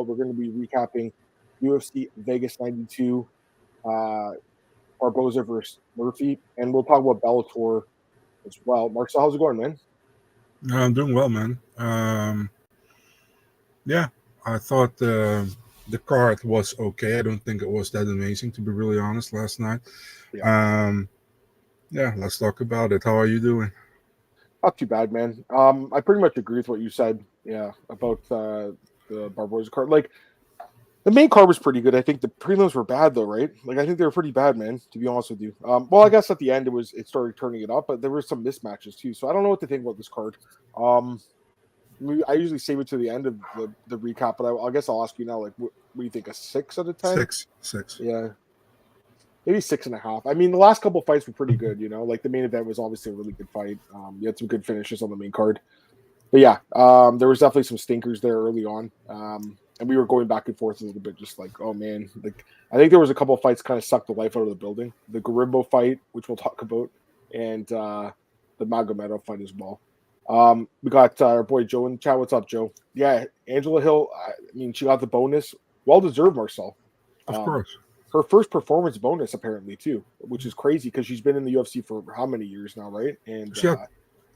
We're going to be recapping UFC Vegas 92, Barboza versus Murphy, and we'll talk about Bellator as well. Marcel, how's it going, man? I'm doing well, man. Yeah, I thought the card was okay. I don't think it was that amazing, to be really honest, last night. Yeah, let's talk about it. How are you doing? Not too bad, man. I pretty much agree with what you said. Yeah, about the Barboza card. Like, the main card was pretty good. I think the prelims were bad, though, right? Like, I think they were pretty bad, man. To be honest with you. Well, I guess at the end it started turning it up, but there were some mismatches too. So I don't know what to think about this card. I usually save it to the end of the recap, but I guess I'll ask you now. Like, what do you think? A 6 out of 10? 6. Yeah. Maybe 6.5. I mean, the last couple fights were pretty good, you know. Like, the main event was obviously a really good fight. You had some good finishes on the main card. But yeah, there was definitely some stinkers there early on. And we were going back and forth a little bit, just like, oh man. Like, I think there was a couple of fights kind of sucked the life out of the building. The Garimbo fight, which we'll talk about, and the Magomedov fight as well. We got our boy Joe in the chat. What's up, Joe? Yeah, Angela Hill, I mean, she got the bonus. Well deserved, Marcel. Of course. Her first performance bonus, apparently, too, which is crazy because she's been in the UFC for how many years now, right? And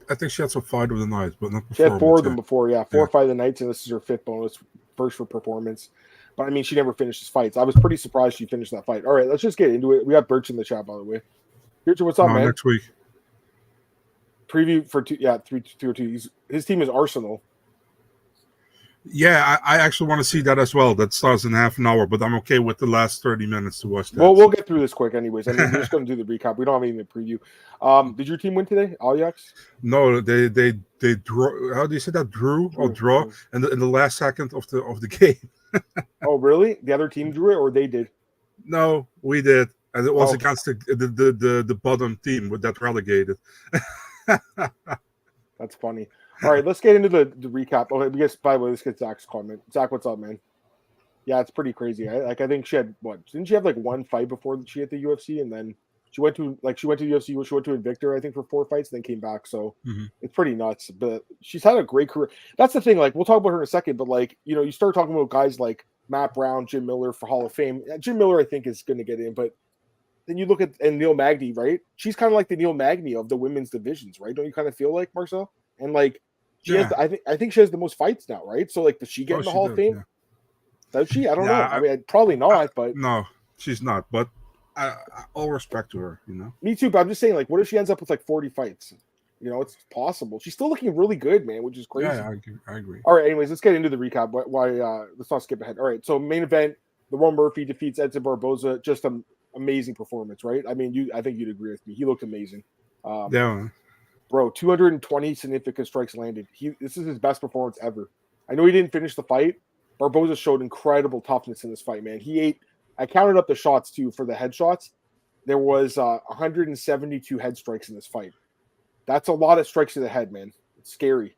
I think she had some fight of the night, but not she had 4 of them before, yeah. 4 or 5 of the nights, and this is her 5th bonus, first for performance. But, I mean, she never finishes fights. I was pretty surprised she finished that fight. All right, let's just get into it. We got Birch in the chat, by the way. Richard, what's up, man? Next week. Preview for 3-2. His team is Arsenal. Yeah, I actually want to see that as well. That starts in half an hour, but I'm okay with the last 30 minutes to watch that. Well, we'll get through this quick anyways. I mean, we're just going to do the recap. We don't have anything to preview. Did your team win today, Ajax? No, they drew. How do you say that? Draw in the last second of the game. Oh, really? The other team drew it, or they did? No, we did, and it was against the bottom team that relegated. That's funny. All right, let's get into the recap. Okay, by the way, let's get Zach's comment. Zach, what's up, man? Yeah, it's pretty crazy. I think she had didn't she have like one fight before she hit the UFC, and then she went to UFC. She went to Invicta, I think, for 4 fights, and then came back. So It's pretty nuts. But she's had a great career. That's the thing. Like, we'll talk about her in a second. But like, you know, you start talking about guys like Matt Brown, Jim Miller for Hall of Fame. Jim Miller, I think, is going to get in, but then you look at Neil Magny, right? She's kind of like the Neil Magny of the women's divisions, right? Don't you kind of feel like, Marcel? And like, she has, I think she has the most fights now, right? So like, does she get in the Hall of Fame? Yeah. Does she? I don't know. I mean, probably not. But no, she's not. But all respect to her, you know. Me too. But I'm just saying, like, what if she ends up with like 40 fights? You know, it's possible. She's still looking really good, man, which is crazy. Yeah, I agree. All right. Anyways, let's get into the recap. Let's not skip ahead. All right. So main event: Lerone Murphy defeats Edson Barboza. Just an amazing performance, right? I mean, I think you'd agree with me. He looked amazing. Yeah. Bro, 220 significant strikes landed. This is his best performance ever. I know he didn't finish the fight. Barboza showed incredible toughness in this fight, man. I counted up the shots too for the headshots. There was 172 head strikes in this fight. That's a lot of strikes to the head, man. It's scary.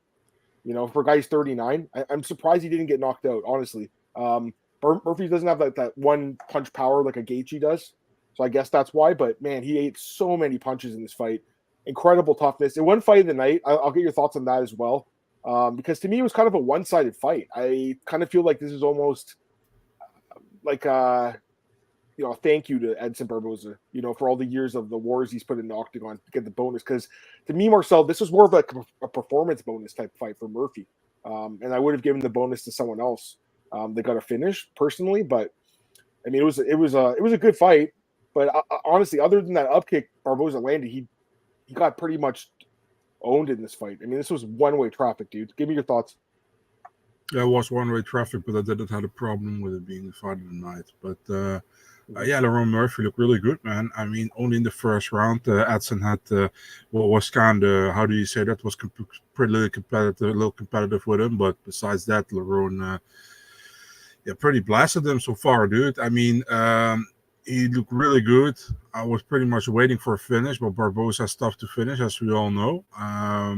You know, for a guy who's 39, I'm surprised he didn't get knocked out, honestly. Murphy doesn't have that one punch power like a Gaethje does. So I guess that's why. But, man, he ate so many punches in this fight. Incredible toughness. It won fight of the night. I'll get your thoughts on that as well. Because to me, it was kind of a one-sided fight. I kind of feel like this is almost like thank you to Edson Barboza, you know, for all the years of the wars he's put in the octagon to get the bonus. Because to me, Marcel, this was more of a performance bonus type fight for Murphy. And I would have given the bonus to someone else. They got a finish personally, but I mean, it was a good fight. But honestly, other than that upkick Barboza landed, he got pretty much owned in this fight. I mean, this was one-way traffic, dude. Give me your thoughts. Yeah, it was one-way traffic, but I didn't have a problem with it being the fight of the night. But yeah, Lerone Murphy looked really good, man. I mean, only in the first round, Edson had what was kind of, how do you say that, was pretty competitive with him. But besides that, Lerone, pretty blasted him so far, dude. I mean, he looked really good. I was pretty much waiting for a finish, but Barboza has tough to finish, as we all know. I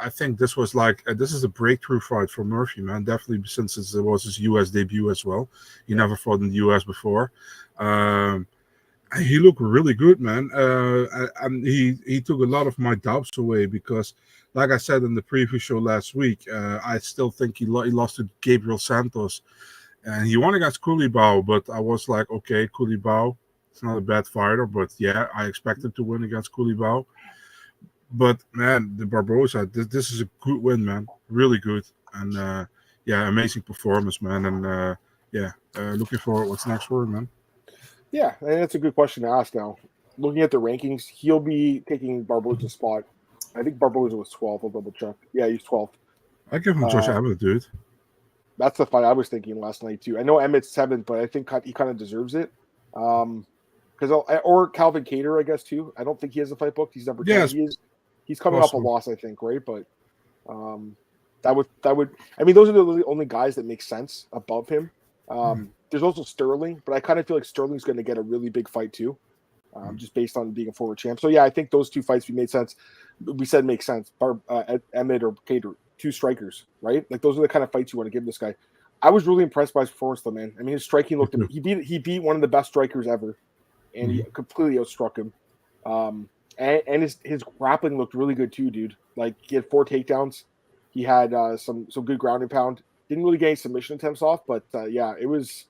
think this was this is a breakthrough fight for Murphy, man. Definitely, since it was his U.S. debut as well. He never fought in the U.S. before. He looked really good, man. And he took a lot of my doubts away because like I said in the preview show last week, I still think he lost to Gabriel Santos, and he won against Koulibaly. But I was like, okay, Koulibaly, it's not a bad fighter, but yeah, I expect him to win against Koulibaly. But man, the Barboza, this is a good win, man, really good, and yeah, amazing performance, man, and looking forward what's next for him, man. Yeah, and that's a good question to ask now. Looking at the rankings, he'll be taking Barboza's spot. I think Barboza was 12th. I'll double check. Yeah, he's 12th. I give him Josh Emmett, dude. That's the fight I was thinking last night too. I know Emmett's 7th, but I think he kind of deserves it. Or Calvin Kattar, I guess too. I don't think he has a fight booked. He's number 10. Yes. He's coming off a loss, I think, right? But that would. I mean, those are the only guys that make sense above him. There's also Sterling, but I kind of feel like Sterling's going to get a really big fight too, just based on being a former champ. So yeah, I think those two fights we said make sense. Emmett or Kattar, 2 strikers, right? Like those are the kind of fights you want to give this guy. I was really impressed by his performance, though, man. I mean, his striking looked. He beat one of the best strikers ever, and he completely outstruck him. And his grappling looked really good too, dude. Like he had 4 takedowns. He had some good ground and pound. Didn't really get any submission attempts off, but yeah, it was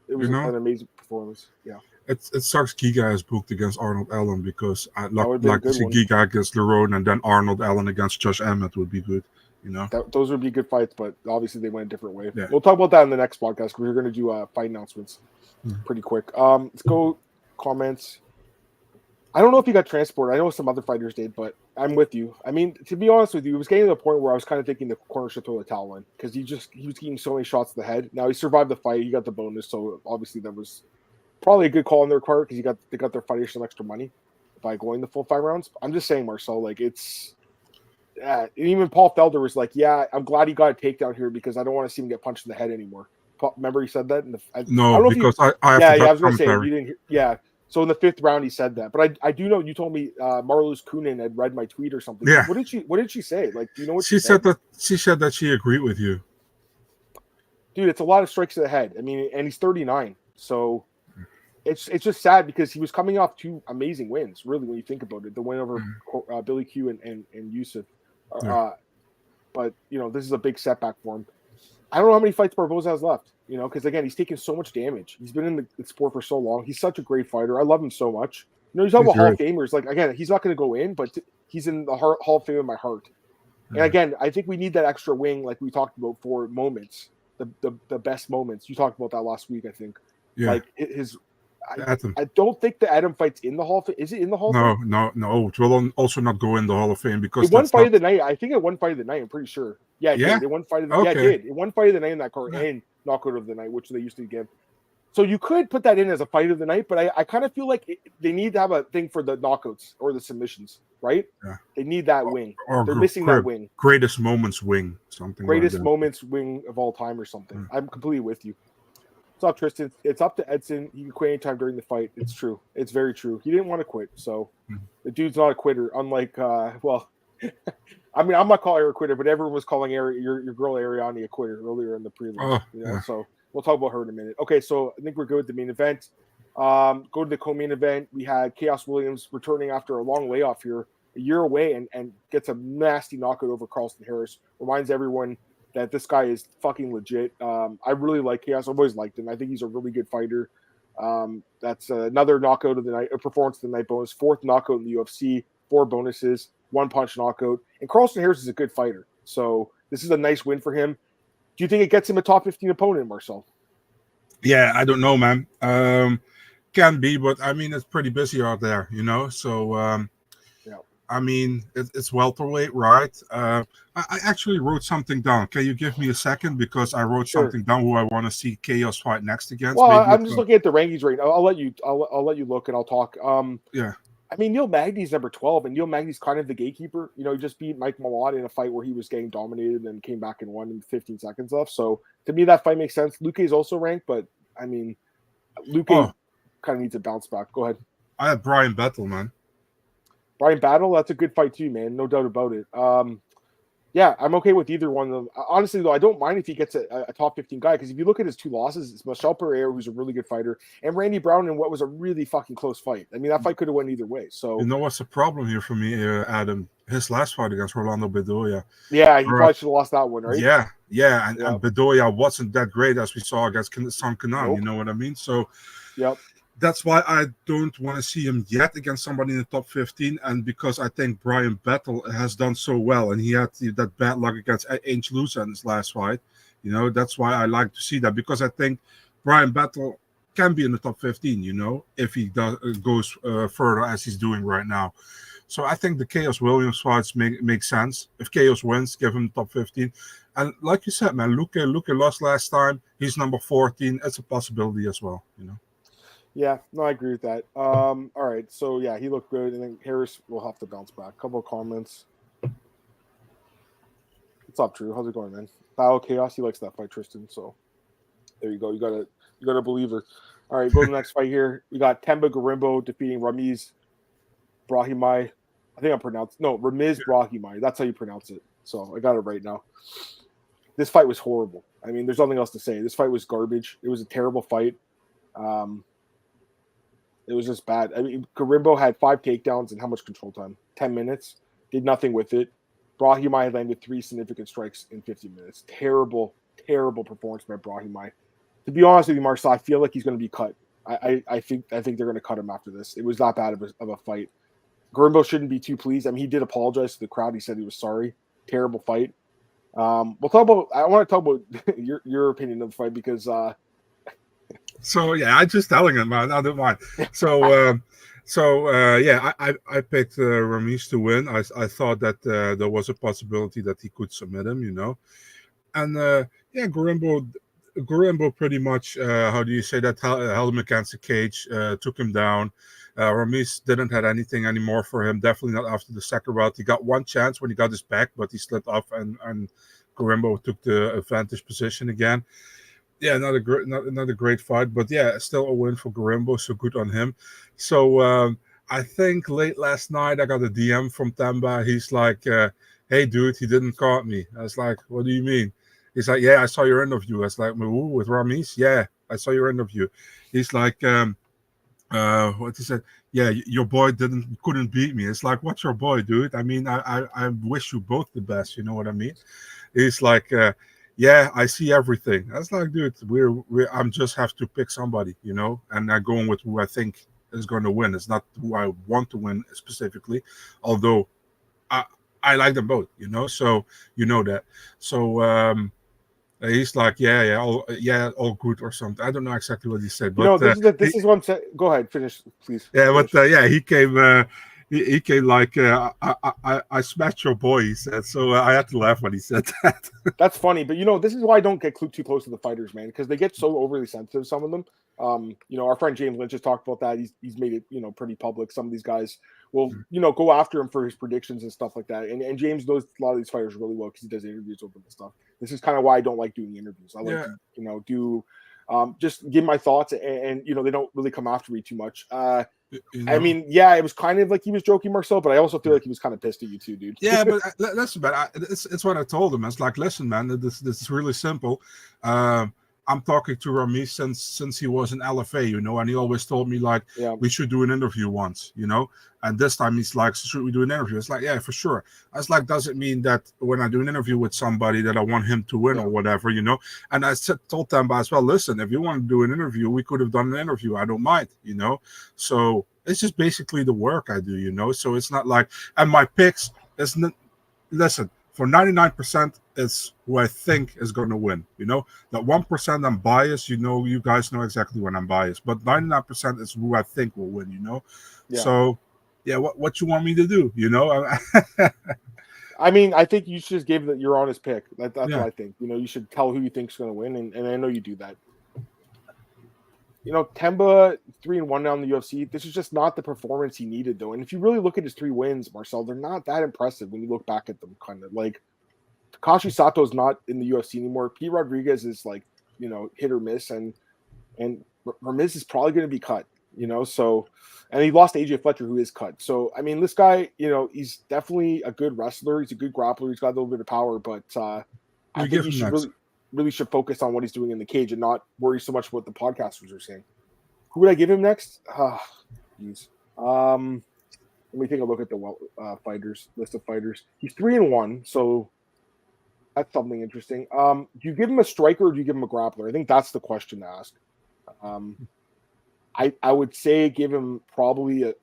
an amazing performance. Yeah. It sucks Giga is booked against Arnold Allen because I'd like to see Giga against Lerone and then Arnold Allen against Josh Emmett would be good. You know, those would be good fights, but obviously they went a different way. Yeah. We'll talk about that in the next podcast. We're going to do fight announcements pretty quick. Let's go comments. I don't know if he got transported. I know some other fighters did, but I'm with you. I mean, to be honest with you, it was getting to the point where I was kind of thinking the corner should throw the towel in because he was getting so many shots to the head. Now he survived the fight. He got the bonus, so obviously that was probably a good call on their part because they got their fighters some extra money by going the full 5 rounds. I'm just saying, Marcel, like it's. Even Paul Felder was like, "Yeah, I'm glad he got a takedown here because I don't want to see him get punched in the head anymore." Remember he said that? I was going to say you didn't hear. Yeah, so in the 5th round he said that, but I do know you told me Marloes Kunin had read my tweet or something. Yeah. What did she say? Like, do you know what she said? She said that she agreed with you, dude. It's a lot of strikes to the head. I mean, and he's 39, so it's just sad because he was coming off 2 amazing wins. Really, when you think about it, the win over Billy Q and Yusuf. But this is a big setback for him. I don't know how many fights Barboza has left, because again, he's taken so much damage. He's been in the sport for so long. He's such a great fighter. I love him so much. You talk about Hall of Famers. Like again, he's not going to go in, but he's in the Hall of Fame in my heart. And again, I think we need that extra wing, like we talked about, for moments, the best moments. You talked about that last week, I think. Yeah. Like his. I don't think the Adam fight's in the Hall of Fame. Is it in the Hall of Fame? No. It will also not go in the Hall of Fame because it won fight of the night. I think it won fight of the night. I'm pretty sure. Yeah, it did. It won fight of the night. Yeah, it did. It won fight of the night in that card and knockout of the night, which they used to give. So you could put that in as a fight of the night, but I kind of feel like they need to have a thing for the knockouts or the submissions, right? Yeah. They need that wing. Or they're missing that wing. Greatest moments wing, something. Greatest moments wing of all time or something. I'm completely with you. What's up, Tristan? It's up to Edson. He can quit anytime during the fight. It's true. It's very true. He didn't want to quit, so the dude's not a quitter. Unlike, I mean, I'm not calling her a quitter, but everyone was calling your girl Ariane a quitter earlier in the prelims. So we'll talk about her in a minute. Okay, so I think we're good with the main event. Go to the co-main event. We had Khaos Williams returning after a long layoff here, a year away, and gets a nasty knockout over Carlston Harris. Reminds everyone that this guy is fucking legit. I really like Khaos. I've always liked him. I think he's a really good fighter. That's another knockout of the night, a performance of the night bonus, 4th knockout in the UFC, 4 bonuses, 1 punch knockout. And Carlston Harris is a good fighter. So this is a nice win for him. Do you think it gets him a top 15 opponent, Marcel? Yeah, I don't know, man. Can be, but I mean, it's pretty busy out there, So, I mean, it's welterweight, right? I actually wrote something down. Can you give me a second? Because I wrote something down who I want to see Khaos fight next against. Well, I'm just looking at the rankings right now. I'll let you look and I'll talk. Yeah. I mean, Neil Magny's number 12, and Neil Magny's kind of the gatekeeper. He just beat Mike Malott in a fight where he was getting dominated and came back and won in 15 seconds left. So to me, that fight makes sense. Luque is also ranked, but I mean, Luque kind of needs a bounce back. Go ahead. I have Brian Battle, man. Brian Battle, that's a good fight too, man. No doubt about it. Yeah, I'm okay with either one of them. Honestly, though, I don't mind if he gets a top 15 guy, because if you look at his 2 losses, it's Michel Pereira, who's a really good fighter, and Randy Brown in what was a really fucking close fight. I mean, that fight could have went either way. So what's the problem here for me, Adam? his last fight against Rolando Bedoya. Yeah, he probably should have lost that one, right? Yeah, and Bedoya wasn't that great as we saw against Sam Kanan. Nope. You know what I mean? So, yep. That's why I don't want to see him yet against somebody in the top 15, and because I think Brian Battle has done so well, and he had that bad luck against Ainge Lusa in his last fight. You know, that's why I like to see that, because I think Brian Battle can be in the top 15, you know, if he goes further as he's doing right now. So I think the Khaos Williams fights make sense. If Khaos wins, give him top 15. And like you said, man, Luque lost last time. He's number 14. It's a possibility as well, you know. Yeah, no, I agree with that. All right, so yeah, he looked good, and then Harris will have to bounce back. A couple of comments. What's up, Drew? How's it going, man? Battle Khaos, he likes that fight, Tristan. So there you go. You got a believer. All right, go to the next fight here. We got Temba Garimbo defeating Ramiz Brahimaj. I think Ramiz Brahimaj. That's how you pronounce it. So I got it right now. This fight was horrible. I mean, there's nothing else to say. This fight was garbage. It was a terrible fight. It was just bad. I mean, Garimbo had 5 takedowns and how much control time? 10 minutes. Did nothing with it. Brahimaj landed 3 significant strikes in 50 minutes. Terrible, terrible performance by Brahimaj. To be honest with you, Marcel, I feel like he's going to be cut. I think they're going to cut him after this. It was that bad of a fight. Garimbo shouldn't be too pleased. I mean, he did apologize to the crowd. He said he was sorry. Terrible fight. I want to talk about your opinion of the fight because So yeah, I'm just telling him, man. I don't mind. So I picked Ramiz to win. I thought that there was a possibility that he could submit him, you know. And Garimbo pretty much, how do you say that? Held him against the cage, took him down. Ramiz didn't have anything anymore for him. Definitely not after the second round. He got one chance when he got his back, but he slipped off, and Garimbo took the advantage position again. Yeah, another great fight, but yeah, still a win for Garimbo, so good on him. So I think late last night I got a DM from Tamba. He's like, "Hey, dude, he didn't caught me." I was like, "What do you mean?" He's like, "Yeah, I saw your interview." I was like, "With Ramiz?" "Yeah, I saw your interview." He's like, what he said? "Yeah, your boy couldn't beat me." It's like, "What's your boy, dude? I mean, I wish you both the best. You know what I mean?" He's like, "Yeah, I see everything." I was like, "Dude, I'm just have to pick somebody, you know, and I'm going with who I think is going to win. It's not who I want to win specifically, although I like them both, you know. So you know that. So he's like, all good or something. I don't know exactly what he said, but this is what I'm saying. Go ahead, finish, please. Yeah, but he came. He came like, I smashed your boy, he said. So I had to laugh when he said that. That's funny, but this is why I don't get too close to the fighters, man, because they get so overly sensitive. Some of them, our friend James Lynch has talked about that. He's made it, pretty public. Some of these guys will, go after him for his predictions and stuff like that. And James knows a lot of these fighters really well because he does interviews over this stuff. This is kind of why I don't like doing interviews. I like to, do just give my thoughts, and they don't really come after me too much. I mean, yeah, it was kind of like he was joking, Marcel, but I also feel like he was kind of pissed at you too, dude. Yeah, but listen, man, it's what I told him. It's like, listen, man, this is really simple. I'm talking to Ramiz since he was in LFA, and he always told me, like, we should do an interview once, and this time he's like, should we do an interview? It's like, yeah, for sure. I was like, does it mean that when I do an interview with somebody that I want him to win or whatever, And I told them as well, listen, if you want to do an interview, we could have done an interview. I don't mind, So it's just basically the work I do, So it's not like, and my picks is not, listen, for 99%, it's who I think is going to win. That 1% I'm biased. You guys know exactly when I'm biased, but 99% is who I think will win. Yeah. So, yeah, what you want me to do? I mean, I think you should just give your honest pick. That's what I think. You should tell who you think is going to win, and I know you do that. Temba 3-1 now in the UFC. This is just not the performance he needed, though. And if you really look at his 3 wins, Marcel, they're not that impressive when you look back at them. Kind of like Takashi Sato is not in the UFC anymore. Pete Rodriguez is like, hit or miss, and Ramiz is probably going to be cut. So, and he lost to AJ Fletcher, who is cut. So, I mean, this guy, he's definitely a good wrestler. He's a good grappler. He's got a little bit of power, but I think he should really should focus on what he's doing in the cage and not worry so much what the podcasters are saying. Who would I give him next? Geez. Let me take a look at the list of fighters. He's 3-1, so that's something interesting. Do you give him a striker or do you give him a grappler? I think that's the question to ask. I would say give him probably a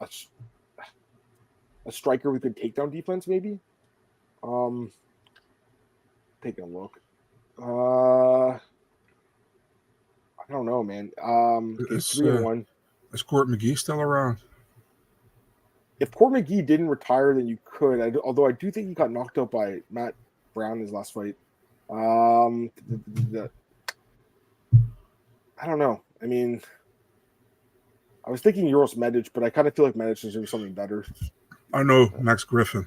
striker with good takedown defense, maybe. Taking a look. I don't know, man. It's 3-1. Is Court McGee still around? If Court McGee didn't retire, then you could. Although I do think he got knocked out by Matt Brown in his last fight. I don't know. I mean, I was thinking Uros Medic, but I kind of feel like Medic is doing something better. I know Max Griffin.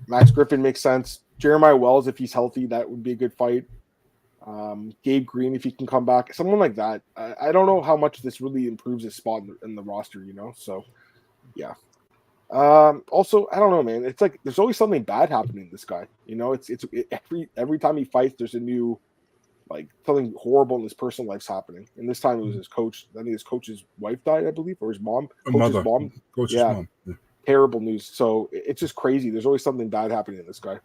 Max Griffin makes sense. Jeremiah Wells, if he's healthy, that would be a good fight. Gabe Green, if he can come back, someone like that. I don't know how much this really improves his spot in the roster, you know. So, yeah. Also, I don't know, man. It's like there's always something bad happening to this guy. You know, it's every time he fights, there's a new, like, something horrible in his personal life's happening. And this time it was his coach. I think his coach's wife died, I believe, or his mom. Coach's mom. Yeah. Terrible news. So it's just crazy. There's always something bad happening in this guy.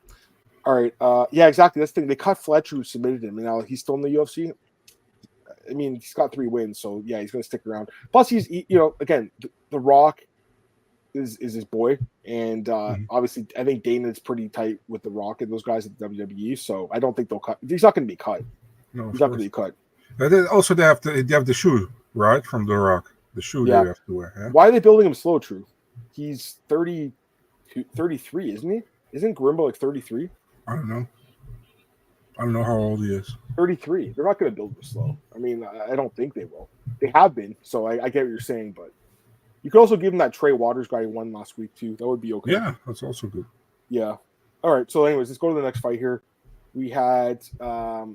All right. Yeah, exactly. That's the thing. They cut Fletcher, who submitted him, and now he's still in the UFC. I mean, he's got 3 wins, so yeah, he's going to stick around. Plus, he's, you know, again, The Rock is his boy, and obviously, I think Dana's pretty tight with The Rock and those guys at the WWE. So I don't think they'll cut. He's not going to be cut. No, he's not going to be cut. Also, they have the shoe, right, from The Rock. The shoe they have to wear. Yeah? Why are they building him slow? True. He's 33, isn't he? Isn't Garimbo like 33? I don't know how old he is. 33. They're not going to build him slow. I mean, I don't think they will. They have been, so I get what you're saying, but you could also give him that Trey Waters guy who won last week too. That would be okay. Yeah, that's also good. Yeah. All right. So, anyways, let's go to the next fight here. We had there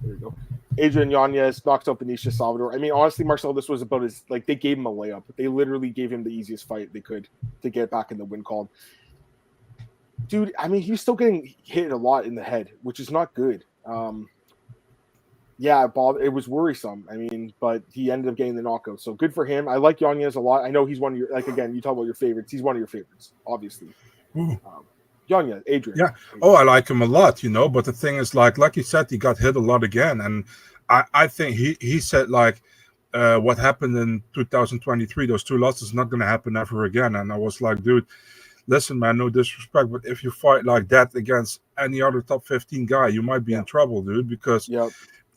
we go. Adrian Yanez knocks out Benicio Salvador. I mean, honestly, Marcel, this was about his, like, they gave him a layup. They literally gave him the easiest fight they could to get back in the win column. Dude, I mean, he's still getting hit a lot in the head, which is not good. Yeah, Bob, it was worrisome. I mean, but he ended up getting the knockout. So good for him. I like Yanez a lot. I know he's one of your, like, again, you talk about your favorites. He's one of your favorites, obviously. Yanez, Adrian. Yeah. Oh, I like him a lot, you know. But the thing is, like you said, he got hit a lot again. And I think he said, like, what happened in 2023, those 2 losses is not going to happen ever again. And I was like, dude, listen, man, no disrespect, but if you fight like that against any other top 15 guy, you might be in trouble, dude, because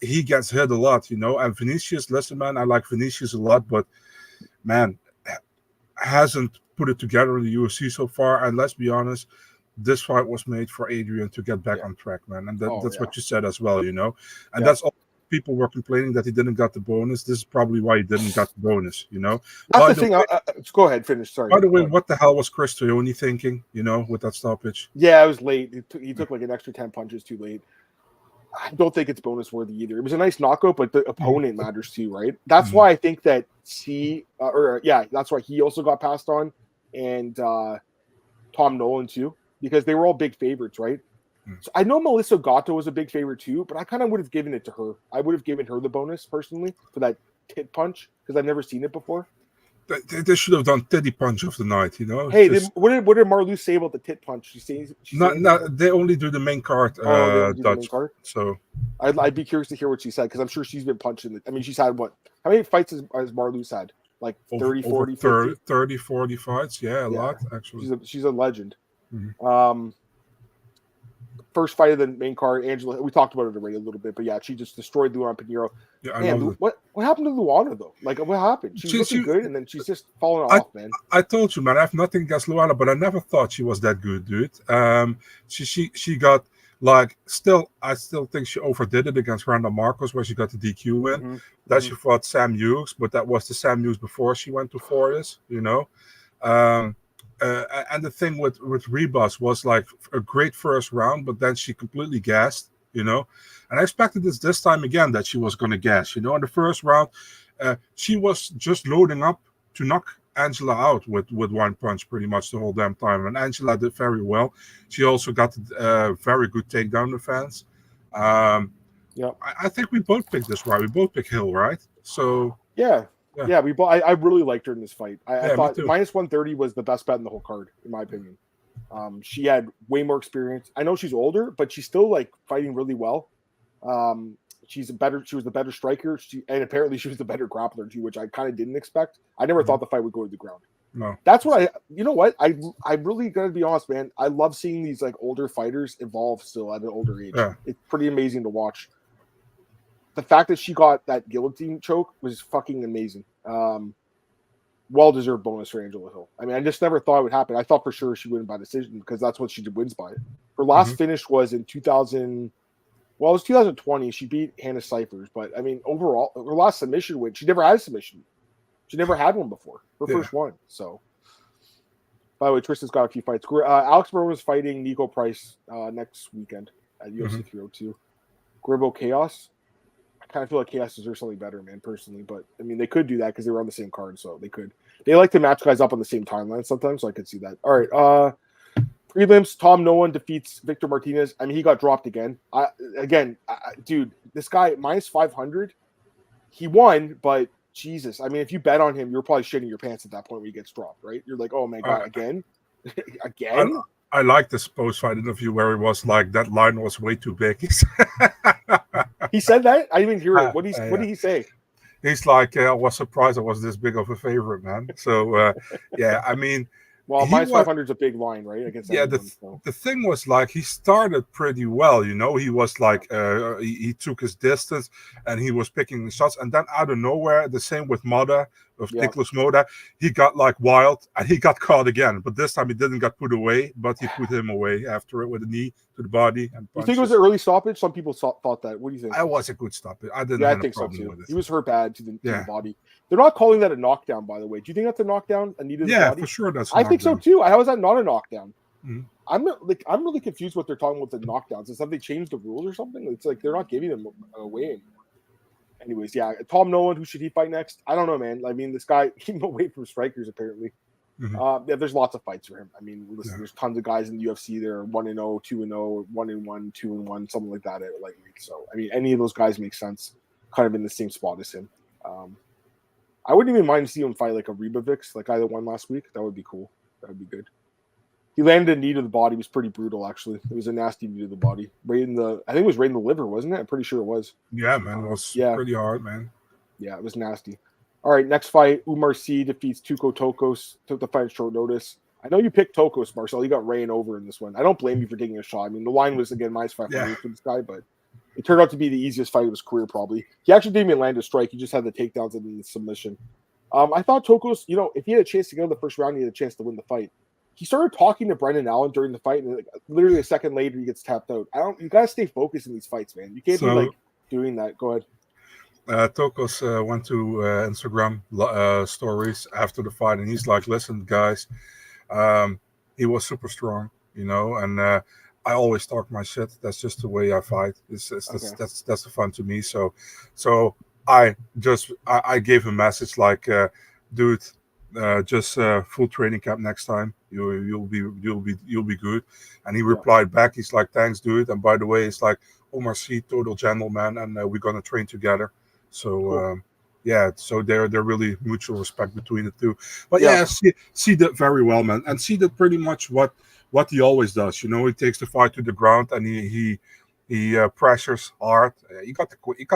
he gets hit a lot, you know. And Vinicius, listen, man, I like Vinicius a lot, but, man, hasn't put it together in the UFC so far. And let's be honest, this fight was made for Adrian to get back on track, man. And that's what you said as well, you know. And that's all. People were complaining that he didn't got the bonus. This is probably why he didn't got the bonus, you know. That's the thing. Let's go ahead, finish. Sorry. By the way, what the hell was Chris Toyoni thinking, you know, with that stoppage? Yeah, it was late. He took like an extra 10 punches too late. I don't think it's bonus worthy either. It was a nice knockout, but the opponent matters too, right? That's why I think that that's why he also got passed on, and Tom Nolan too, because they were all big favorites, right? So I know Melissa Gatto was a big favorite too, but I kind of would have given it to her. I would have given her the bonus personally for that tit punch because I've never seen it before. They should have done titty punch of the night, you know. Hey, what did Marlou say about the tit punch? She's they only do the main card. Dutch, card? So I'd be curious to hear what she said because I'm sure she's been punching. I mean, she's had what? How many fights has Marlou's had? Like 30, 40, 50? 30, 40 fights. Yeah, a lot actually. She's a legend. First fight of the main card, Angela. We talked about it already a little bit, but yeah, she just destroyed Luana Pinheiro. Yeah, man, what happened to Luana though? Like, what happened? She's looking good, and then she's just falling off, man. I told you, man. I have nothing against Luana, but I never thought she was that good, dude. She got like I still think she overdid it against Randa Marcos, where she got the DQ win. She fought Sam Hughes, but that was the Sam Hughes before she went to Fortis, you know. And the thing with Rebus was like a great first round, but then she completely gassed, you know. And I expected this time again that she was going to gas, you know. In the first round, she was just loading up to knock Angela out with one punch pretty much the whole damn time. And Angela did very well. She also got a very good takedown defense. I think we both picked this right. We both picked Hill, right? So yeah. Yeah, we bought. I really liked her in this fight. I thought me too. minus 130 was the best bet in the whole card, in my opinion. She had way more experience. I know she's older, but she's still like fighting really well. She was the better striker. And apparently she was the better grappler too, which I kind of didn't expect. I never thought the fight would go to the ground. No, that's what you know what? I really gotta be honest, man. I love seeing these like older fighters evolve still at an older age. Yeah. It's pretty amazing to watch. The fact that she got that guillotine choke was fucking amazing. Well-deserved bonus for Angela Hill. I mean, I just never thought it would happen. I thought for sure she would win by decision because that's what she wins by. Her last finish was in 2000. Well, it was 2020. She beat Hannah Cyphers, but I mean, overall, her last submission win. She never had a submission. She never had one before. Her first one. So, by the way, Tristan's got a few fights. Alex Burrow is fighting Nico Price next weekend at UFC 302. Gribbo Khaos. I kind of feel like Khaos deserves something better, man, personally. But I mean, they could do that because they were on the same card, so they could. They like to match guys up on the same timeline sometimes, so I could see that. All right, prelims. Tom Nolan defeats Victor Martinez. I mean, he got dropped again. Dude, this guy minus 500. He won, but Jesus, I mean, if you bet on him, you're probably shitting your pants at that point when he gets dropped, right? You're like, oh my god, again, again. I like this post-fight interview where he was like, that line was way too big. He said that? I didn't even hear it. What did he say? He's like, I was surprised I was this big of a favorite, man. So, yeah, I mean, well, minus 500 is a big line, right? Against the thing was like he started pretty well, you know. He was like he took his distance and he was picking the shots, and then out of nowhere, the same with Moda, Nicholas Moda, he got like wild and he got caught again. But this time he didn't get put away, but he put him away after it with a knee to the body. And you think it was an early stoppage? Some people thought that. What do you think? I was a good stoppage. I didn't. Yeah, have I think a problem so too. with it. He was hurt bad to the body. They're not calling that a knockdown, by the way. Do you think that's a knockdown? Anita, yeah, body? For sure. That's. I think so too. How is that not a knockdown? Mm-hmm. I'm really confused what they're talking about the knockdowns. Is that they changed the rules or something? It's like they're not giving them away anymore. Anyways, yeah, Tom Nolan, who should he fight next? I don't know, man. I mean, this guy keep him away from strikers apparently. Yeah, there's lots of fights for him. I mean, listen, there's tons of guys in the UFC. They're 1-0, 2-0, 1-1, 2-1, something like that at lightweight. So, I mean, any of those guys make sense. Kind of in the same spot as him. I wouldn't even mind seeing him fight like a Rebavix, like I won last week. That would be cool. That would be good. He landed a knee to the body. It was pretty brutal, actually. It was a nasty knee to the body. I think it was right in the liver, wasn't it? I'm pretty sure it was. Yeah, man. It was pretty hard, man. Yeah, it was nasty. All right, next fight. Umar C defeats Tuco Tokos. Took the fight at short notice. I know you picked Tokos, Marcel. You got ran over in this one. I don't blame you for taking a shot. I mean, the line was, again, minus 500 for this guy, but it turned out to be the easiest fight of his career, probably. He actually didn't even land a strike. He just had the takedowns and the submission. I thought Tokos, if he had a chance to go in the first round, he had a chance to win the fight. He started talking to Brendan Allen during the fight, and literally a second later, he gets tapped out. You gotta stay focused in these fights, man. You can't be like doing that. Go ahead. Tokos went to Instagram stories after the fight, and he's like, "Listen, guys, he was super strong, and I always talk my shit. That's just the way I fight. That's the fun to me. So I gave him a message like, dude." Just full training camp next time. You'll be good. And he replied back. He's like, thanks, dude. And by the way, it's like Omar C, total gentleman, and we're gonna train together. So cool. So they're really mutual respect between the two. But C did very well, man. And C did pretty much what he always does. He takes the fight to the ground and he pressures hard. He got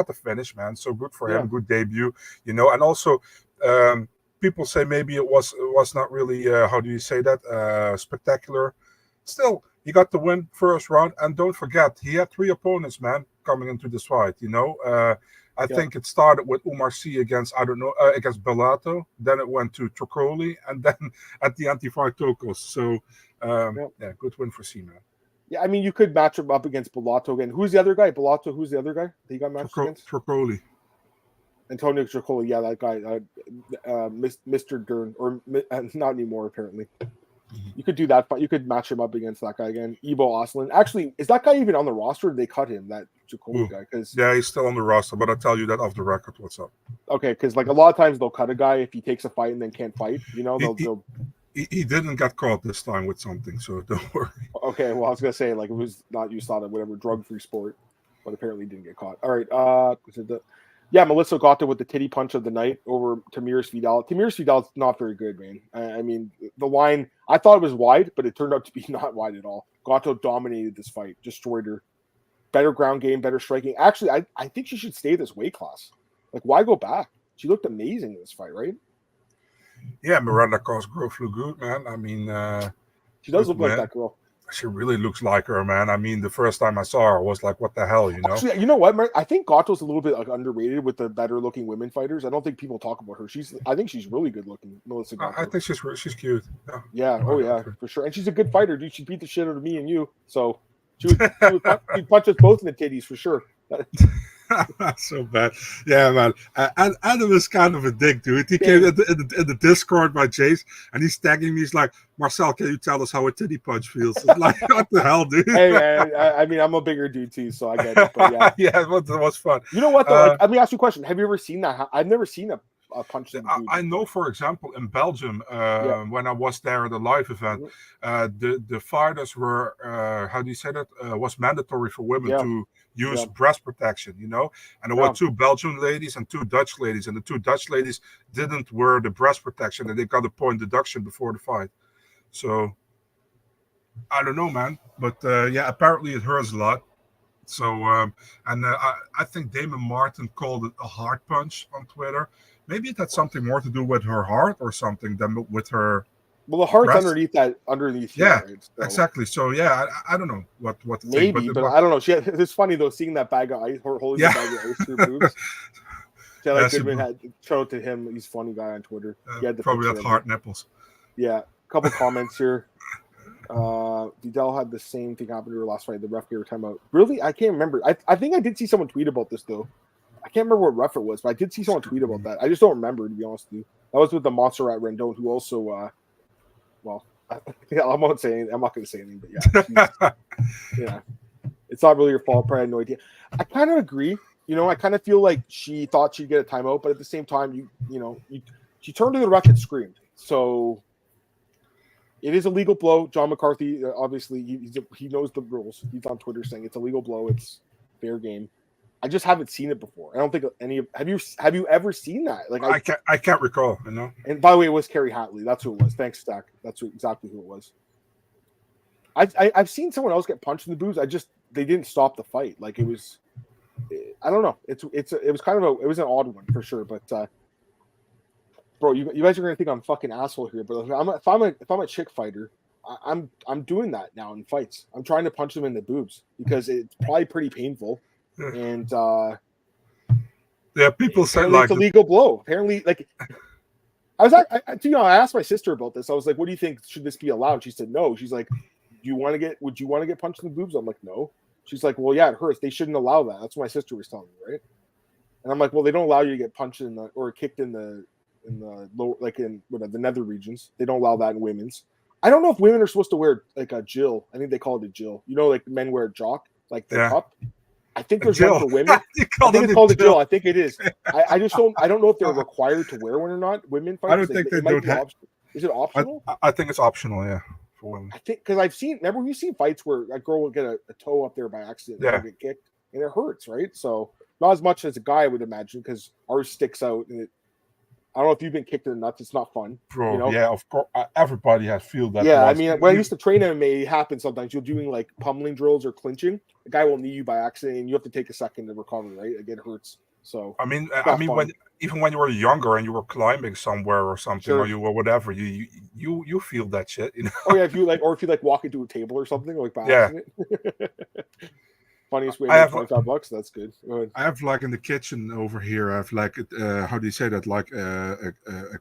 the finish, man. So good for him. Good debut. And also. People say maybe it was not really how do you say that spectacular. Still, he got the win first round, and don't forget he had 3 opponents, man, coming into this fight. I think it started with Umar C against against Bellator, then it went to Tricoli, and then at the end he fought Tokos. So good win for C, man. Yeah, I mean you could match him up against Bellator again. Who's the other guy? Bellator. Who's the other guy that he got matched against? Tricoli. Antonio Tricoli, yeah, that guy, Mr. Dern, or not anymore, apparently. You could do that. You could match him up against that guy again. Ivo Oslin. Actually, is that guy even on the roster? Or did they cut him, that Tricoli guy? He's still on the roster, but I'll tell you that off the record. What's up? Okay, because like a lot of times they'll cut a guy if he takes a fight and then can't fight. He didn't get caught this time with something, so don't worry. Okay, well, I was going to say, like, it was not USADA, whatever, drug-free sport, but apparently didn't get caught. All right, Yeah, Melissa Gatto with the titty punch of the night over Tamiris Vidal. Tamiris Vidal's not very good, man. I mean, the line, I thought it was wide, but it turned out to be not wide at all. Gatto dominated this fight, destroyed her. Better ground game, better striking. Actually, I think she should stay this weight class. Like, why go back? She looked amazing in this fight, right? Yeah, Miranda Cosgrove looked good, man. I mean, she does look like that girl. She really looks like her, man. I mean, the first time I saw her, I was like, what the hell, you know? Actually, you know what? I think Gatto's a little bit like underrated with the better-looking women fighters. I don't think people talk about her. I think she's really good-looking, Melissa Gatto. I think she's cute. Yeah. Oh, yeah, for sure. And she's a good fighter, dude. She beat the shit out of me and you. So she'd punch us both in the titties for sure. So bad. Yeah, man. Adam is kind of a dick, dude. He came in the Discord by Jace, and he's tagging me. He's like, Marcel, can you tell us how a titty punch feels? It's like, what the hell, dude? Hey, man, I mean, I'm a bigger dude, too, so I get it. But yeah. Yeah, it was fun. You know what, though? Let me ask you a question. Have you ever seen that? I've never seen a punch in the boob. I know, for example, in Belgium, when I was there at the live event, the fighters were, how do you say that? Was mandatory for women to use breast protection, you know? And there were 2 Belgian ladies and 2 Dutch ladies, and the 2 Dutch ladies didn't wear the breast protection, and they got a point deduction before the fight. So, I don't know, man. But, yeah, apparently it hurts a lot. So, I think Damon Martin called it a heart punch on Twitter. Maybe it had something more to do with her heart or something than with her. Well, the heart's breast. underneath. Yeah, right? So. Exactly. So yeah, I don't know what to maybe, think, but I don't know. It's funny though, seeing that bag of ice, holding the bag of ice through boobs. Goodman had shout out to him. He's a funny guy on Twitter. Probably had heart nipples. Yeah, a couple comments here. Vidal had the same thing happen to her last fight. The ref gave her timeout. Really, I can't remember. I think I did see someone tweet about this though. I can't remember what ref it was, but I did see someone tweet about that. I just don't remember, to be honest with you. That was with the Montserrat Rendon, who also, I'm not going to say anything, but yeah, it's not really your fault. Probably had no idea. I kind of agree. You know, I kind of feel like she thought she'd get a timeout, but at the same time, she turned to the ref and screamed. So it is a legal blow. John McCarthy, obviously, he knows the rules. He's on Twitter saying it's a legal blow. It's fair game. I just haven't seen it before. I don't think any of have you ever seen that? Like I can't recall, you know. And by the way, it was Kerry Hatley. That's who it was. Thanks, Stack. That's exactly who it was. I've seen someone else get punched in the boobs. They didn't stop the fight. Like it was, I don't know. It was kind of it was an odd one for sure. But bro, you guys are gonna think I'm fucking asshole here. But if I'm a chick fighter, I'm doing that now in fights. I'm trying to punch them in the boobs because it's probably pretty painful. And people say like it's a legal blow. Apparently, like I asked my sister about this. I was like, "What do you think? Should this be allowed?" She said, "No." She's like, would you want to get punched in the boobs? I'm like, "No." She's like, "Well, yeah, it hurts. They shouldn't allow that." That's what my sister was telling me, right? And I'm like, "Well, they don't allow you to get punched or kicked in the low, like in the nether regions. They don't allow that in women's. I don't know if women are supposed to wear like a Jill. I think they call it a Jill. You know, like men wear a jock, like the cup. I think there's one for women. I think it's called a Jill. I think it is. I don't know if they're required to wear one or not. Women fighters. I don't think they don't have. Is it optional? I think it's optional, yeah, for women. I think because I've seen. Remember, you've seen fights where a girl will get a toe up there by accident and get kicked, and it hurts, right? So not as much as a guy, I would imagine, because ours sticks out, and I don't know if you've been kicked in the nuts. It's not fun. Bro, you know? Yeah, of course. Everybody has feel that. Yeah, I mean, when I used to train MMA, it happens sometimes. You're doing like pummeling drills or clinching. The guy will knee you by accident, and you have to take a second to recover. Right? It hurts. So I mean, when you were younger and you were climbing somewhere or something, or you were whatever, you feel that shit. You know? Oh yeah, if you walk into a table or something like by accident. Funniest way to make $25. That's good. Go ahead. I have like in the kitchen over here. I have like how do you say that? Like a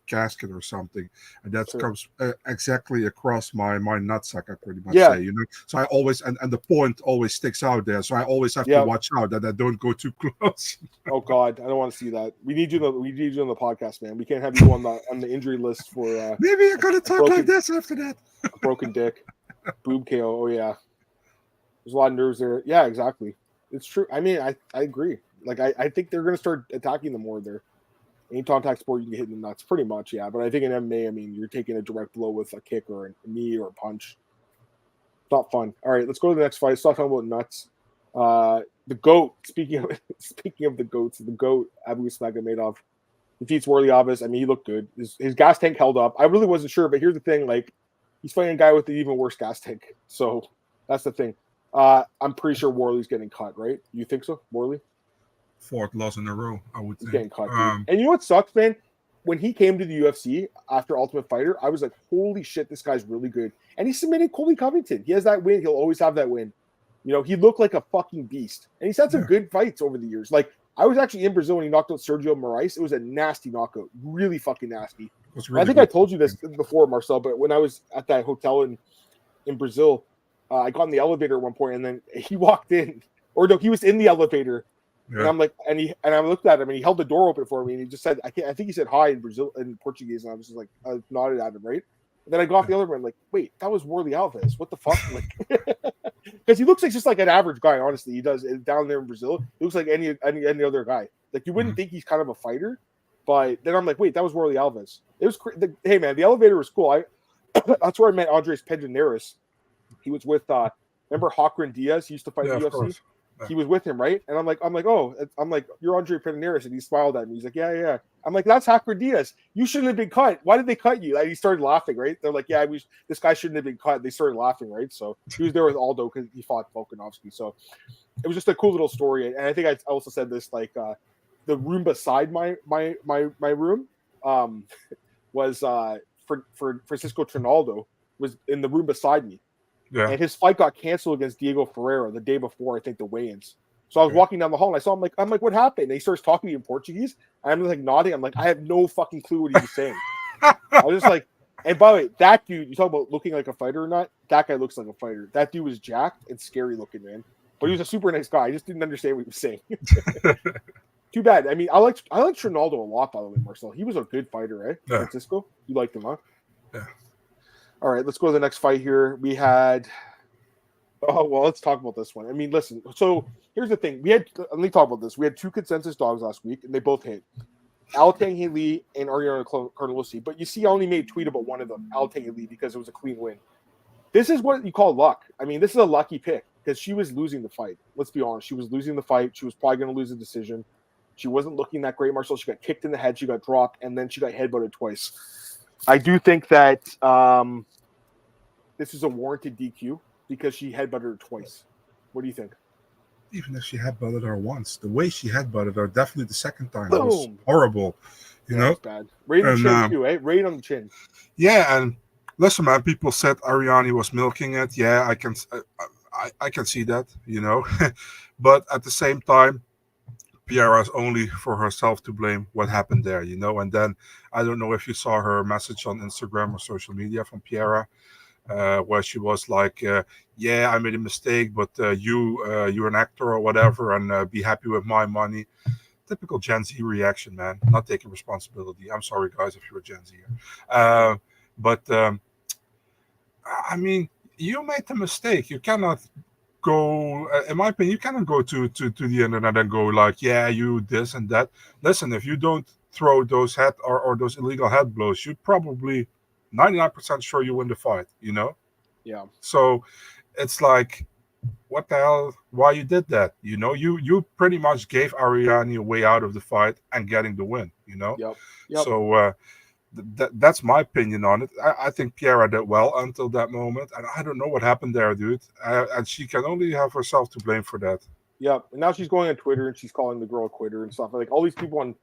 casket or something, and that comes exactly across my nutsack. I pretty much say, you know. So I always and the point always sticks out there. So I always have to watch out that I don't go too close. Oh God, I don't want to see that. We need you on the podcast, man. We can't have you on the injury list for. Maybe you're gonna talk like this after that. A broken dick, boob KO. Oh yeah. There's a lot of nerves there. Yeah, exactly. It's true. I mean, I agree. Like, I think they're going to start attacking them more there. Any contact sport, you can get hit in the nuts, pretty much, yeah. But I think in MMA, I mean, you're taking a direct blow with a kick or a knee or a punch. It's not fun. All right, let's go to the next fight. Stop talking about nuts. The GOAT. Speaking of the goats, the GOAT Abu Ismagomedov defeats Warley Alves. I mean, he looked good. His gas tank held up. I really wasn't sure, but here's the thing: like, he's fighting a guy with an even worse gas tank. So that's the thing. I'm pretty sure Warley's getting cut, right? You think so, Warley? 4th loss in a row, I would He's think. getting cut, dude. And you know what sucks, man? When he came to the UFC after Ultimate Fighter, I was like, holy shit, this guy's really good. And he submitted Colby Covington. He has that win. He'll always have that win. You know, he looked like a fucking beast. And he's had some good fights over the years. Like, I was actually in Brazil when he knocked out Sergio Moraes. It was a nasty knockout. Really fucking nasty. Really I think I told you this before, Marcel, but when I was at that hotel in Brazil, I got in the elevator at one point, and then he walked in. Or no, he was in the elevator. Yeah. And I'm like, and I looked at him, and he held the door open for me, and he just said, I think he said hi in Portuguese, and I was just like, I nodded at him, right? And then I got off the elevator, and I'm like, wait, that was Warley Alves. What the fuck? Like, because he looks like just like an average guy, honestly. He does down there in Brazil. He looks like any other guy. Like, you wouldn't think he's kind of a fighter, but then I'm like, wait, that was Warley Alves. It was hey man, the elevator was cool. That's where I met Andres Pederneiras. He was with remember Hawkran Diaz? He used to fight in the UFC. He was with him, right? And I'm like, you're Andre Pederneiras, and he smiled at me. He's like, yeah. I'm like, that's Hawkran Diaz. You shouldn't have been cut. Why did they cut you? And he started laughing, right? They're like, yeah, this guy shouldn't have been cut. They started laughing, right? So he was there with Aldo because he fought Volkanovski. So it was just a cool little story. And I think I also said this, like, the room beside my room was for Francisco Trinaldo was in the room beside me. Yeah. And his fight got canceled against Diego Ferreira the day before, I think, the weigh-ins. So I was walking down the hall and I saw him. I'm like, what happened? And he starts talking to me in Portuguese. I'm like nodding. I'm like, I have no fucking clue what he was saying. I was just like, and by the way, that dude, you talk about looking like a fighter or not? That guy looks like a fighter. That dude was jacked and scary looking, man. But he was a super nice guy. I just didn't understand what he was saying. Too bad. I mean, I like Trinaldo a lot, by the way, Marcel. He was a good fighter, eh? Yeah. Francisco? You liked him, huh? Yeah. All right, let's go to the next fight here. We had let's talk about this one. I mean, listen, so here's the thing. Let me talk about this. We had 2 consensus dogs last week, and they both hit. Alatang Lee and Ariana Carlston. But you see, I only made a tweet about one of them, Alatang Lee, because it was a clean win. This is what you call luck. I mean, this is a lucky pick because she was losing the fight. Let's be honest. She was losing the fight. She was probably going to lose the decision. She wasn't looking that great, Marcel. She got kicked in the head. She got dropped, and then she got headbutted twice. I do think that this is a warranted DQ because she headbutted her twice. What do you think? Even if she headbutted her once, the way she headbutted her, definitely the second time, was horrible. You know, bad. Right on the chin too, eh? Right on the chin. Yeah, and listen, man. People said Ariane was milking it. Yeah, I can see that. You know, but at the same time, Piera is only for herself to blame what happened there, you know. And then I don't know if you saw her message on Instagram or social media from Piera, where she was like, yeah, I made a mistake, but you're an actor or whatever, and be happy with my money. Typical Gen Z reaction, man. Not taking responsibility. I'm sorry, guys, if you're a Gen Z. But I mean, you made the mistake. You cannot go, in my opinion, you cannot go to the internet and go like, yeah, you this and that. Listen, if you don't throw those head or those illegal head blows, you'd probably 99% sure you win the fight, you know? Yeah. So it's like, what the hell, why you did that? You know, you pretty much gave Ariane a way out of the fight and getting the win, you know? Yep. So that's my opinion on it. I think Piera did well until that moment, and I don't know what happened there, dude. And she can only have herself to blame for that. Yep. And now she's going on Twitter and she's calling the girl a quitter and stuff. Like all these people on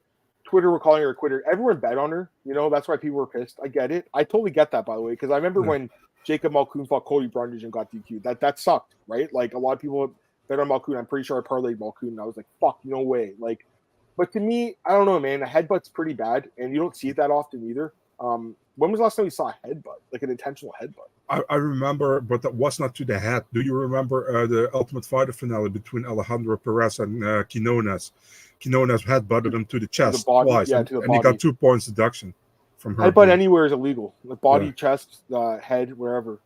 Twitter were calling her a quitter. Everyone bet on her. You know, that's why people were pissed. I get it. I totally get that, by the way, because I remember when Jacob Malkoun fought Cody Brundage and got DQ'd. That sucked, right? Like a lot of people bet on Malkoun. I'm pretty sure I parlayed Malkoun, and I was like, fuck, no way. Like, but to me, I don't know, man. A headbutt's pretty bad, and you don't see it that often either. When was the last time you saw a headbutt, like an intentional headbutt? I remember, but that was not to the head. Do you remember the Ultimate Fighter finale between Alejandro Perez and Quinones? Quinones headbutted him to the chest twice, and he got 2 points deduction from her. Headbutt anywhere is illegal. The body, chest, head, wherever.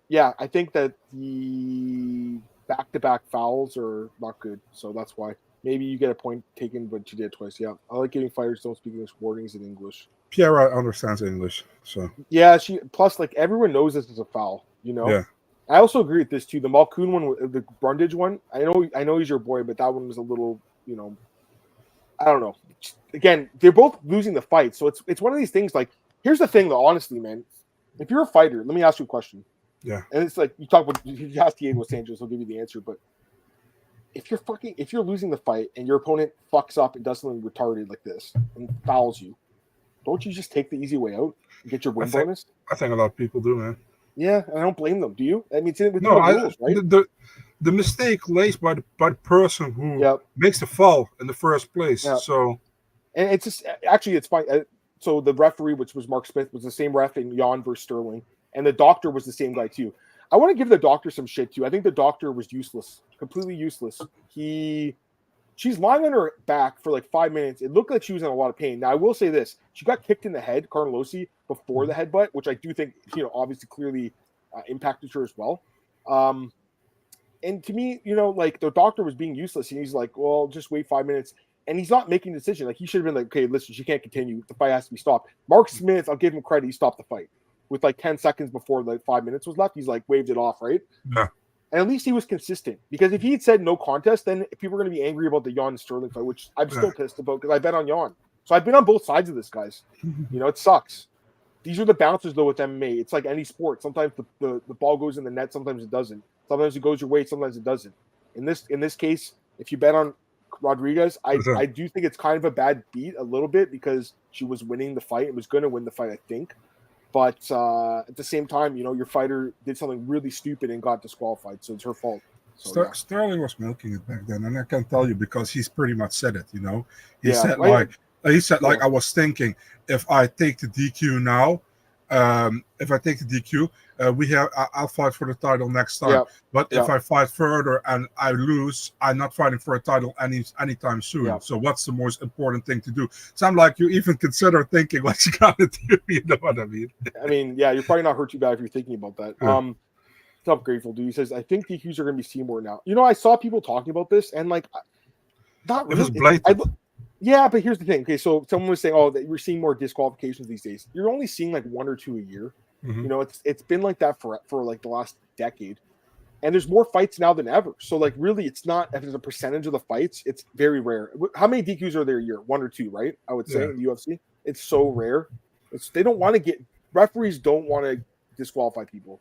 Yeah, I think that the back-to-back fouls are not good, so that's why. Maybe you get a point taken, but you did it twice. Yeah, I like giving fighters don't speak English warnings in English. Piera understands English, so yeah. She plus like everyone knows this is a foul, you know. Yeah. I also agree with this too. The Malkoon one, the Brundage one. I know he's your boy, but that one was a little, I don't know. Again, they're both losing the fight, so it's one of these things. Like, here's the thing, though. Honestly, man, if you're a fighter, let me ask you a question. Yeah. And it's like you ask Diego Sanchez, he'll give you the answer. But if you're losing the fight and your opponent fucks up and does something retarded like this and fouls you, don't you just take the easy way out and get your win bonus? I think a lot of people do, man. Yeah, and I don't blame them. Do you? I mean, it's within the rules, right? The mistake lays by the person who makes the foul in the first place. Yep. So, and it's just actually it's fine. So the referee, which was Mark Smith, was the same ref in Jan versus Sterling, and the doctor was the same guy too. I want to give the doctor some shit too. I think the doctor was useless, completely useless. She's lying on her back for like 5 minutes. It looked like she was in a lot of pain. Now I will say this: she got kicked in the head, Carlossi, before the headbutt, which I do think obviously clearly impacted her as well. And to me, like the doctor was being useless, and he's like, "Well, just wait 5 minutes." And he's not making a decision. Like, he should have been like, "Okay, listen, she can't continue. The fight has to be stopped." Mark Smith, I'll give him credit. He stopped the fight with like 10 seconds before the 5 minutes was left. He's like waved it off, right? Yeah. And at least he was consistent, because if he had said no contest, then people are going to be angry about the Jan Sterling fight, which I'm still pissed about because I bet on Jan. So I've been on both sides of this, guys. It sucks. These are the bouncers, though, with MMA. It's like any sport. Sometimes the ball goes in the net. Sometimes it doesn't. Sometimes it goes your way. Sometimes it doesn't. In this case, if you bet on Rodriguez, I do think it's kind of a bad beat a little bit, because she was winning the fight and was going to win the fight, I think. But at the same time, your fighter did something really stupid and got disqualified, so it's her fault. So, Sterling was milking it back then, and I can tell you because he's pretty much said it. He said I was thinking, if I take the DQ now, I'll fight for the title next time. But if I fight further and I lose, I'm not fighting for a title anytime soon. So what's the most important thing to do? Sound like you even consider thinking what you gotta do. You know what I mean? I mean, yeah, you're probably not hurt too bad if you're thinking about that. Yeah. Tough Grateful Dude, he says, I think DQs are going to be seen more now. I saw people talking about this, and like, not really. It was blatant. Yeah, but here's the thing. Okay, so someone was saying, that we're seeing more disqualifications these days. You're only seeing like 1 or 2 a year. Mm-hmm. It's been like that for like the last decade, and there's more fights now than ever. So like, really, it's not as a percentage of the fights. It's very rare. How many DQs are there a year? 1 or 2, right? I would say in the UFC, it's so rare. They don't want to get referees don't want to disqualify people,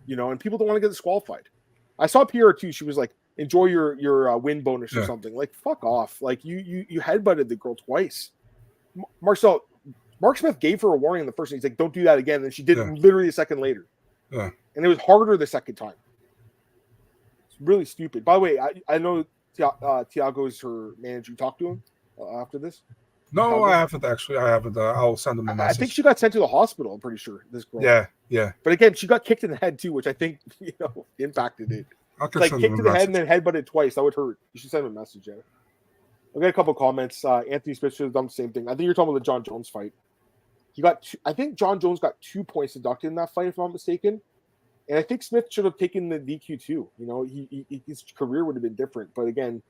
and people don't want to get disqualified. I saw PR too. She was like, enjoy your win bonus or something. Like, fuck off. Like, you headbutted the girl twice. Mark Smith gave her a warning in the first one. He's like, don't do that again. And she did it literally a second later. Yeah. And it was harder the second time. It's really stupid. By the way, I know Tiago is her manager. You talked to him after this? No, I haven't actually. I haven't. I'll send him a message. I think she got sent to the hospital, I'm pretty sure, this girl. Yeah. But again, she got kicked in the head too, which I think, impacted it. Like, kicked to the head and then headbutted twice. That would hurt. You should send him a message, I got a couple comments. Anthony Smith should have done the same thing. I think you're talking about the John Jones fight. I think John Jones got 2 points deducted in that fight, if I'm not mistaken. And I think Smith should have taken the DQ too. His career would have been different. But again,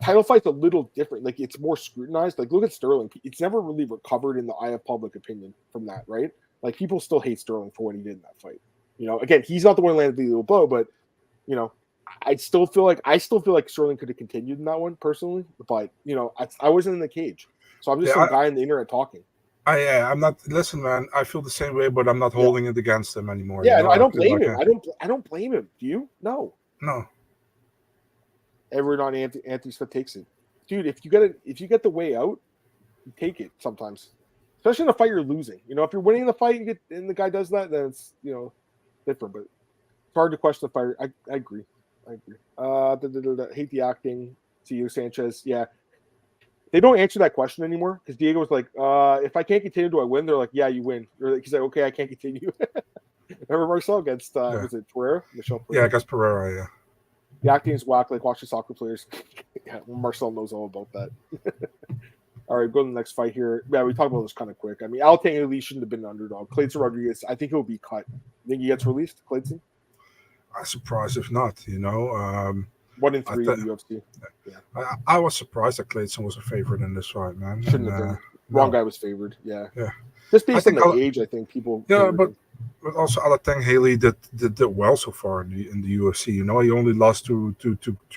title fight's a little different. Like, it's more scrutinized. Like, look at Sterling. It's never really recovered in the eye of public opinion from that, right? Like, people still hate Sterling for what he did in that fight. Again, he's not the one who landed the little blow, but I still feel like Sterling could have continued in that one personally. But I wasn't in the cage, so I'm just some guy on the internet talking. I'm not. Listen, man. I feel the same way, but I'm not holding it against him anymore. Yeah, I don't blame him. I don't blame him. Do you? No. Everyone on Anthony Smith takes it, dude. If you get the way out, you take it sometimes, especially in a fight you're losing. If you're winning the fight, and the guy does that, then it's different. But it's hard to question the fighter. I agree. Hate the acting. Diego Sanchez. Yeah. They don't answer that question anymore, because Diego was like, if I can't continue, do I win? They're like, yeah, you win. He's like, okay, I can't continue. Remember Marcel against, was it Pereira? Michelle Pereira? Yeah, against Pereira, yeah. The acting is whack, like watching soccer players. Yeah, Marcel knows all about that. All right, go to the next fight here. Yeah, we talked about this kind of quick. I mean, Altang Lee shouldn't have been an underdog. Clayton Rodriguez, I think he'll be cut. Think he gets released, Clayton? I'm surprised if not, 1 in 3 in the UFC. Yeah. I was surprised that Clayton was a favorite in this fight, man. Shouldn't have been. Wrong guy was favored. Yeah. Just based on the age, I think people. Yeah, but But also, other thing, Haley did well so far in the UFC. You know, he only lost to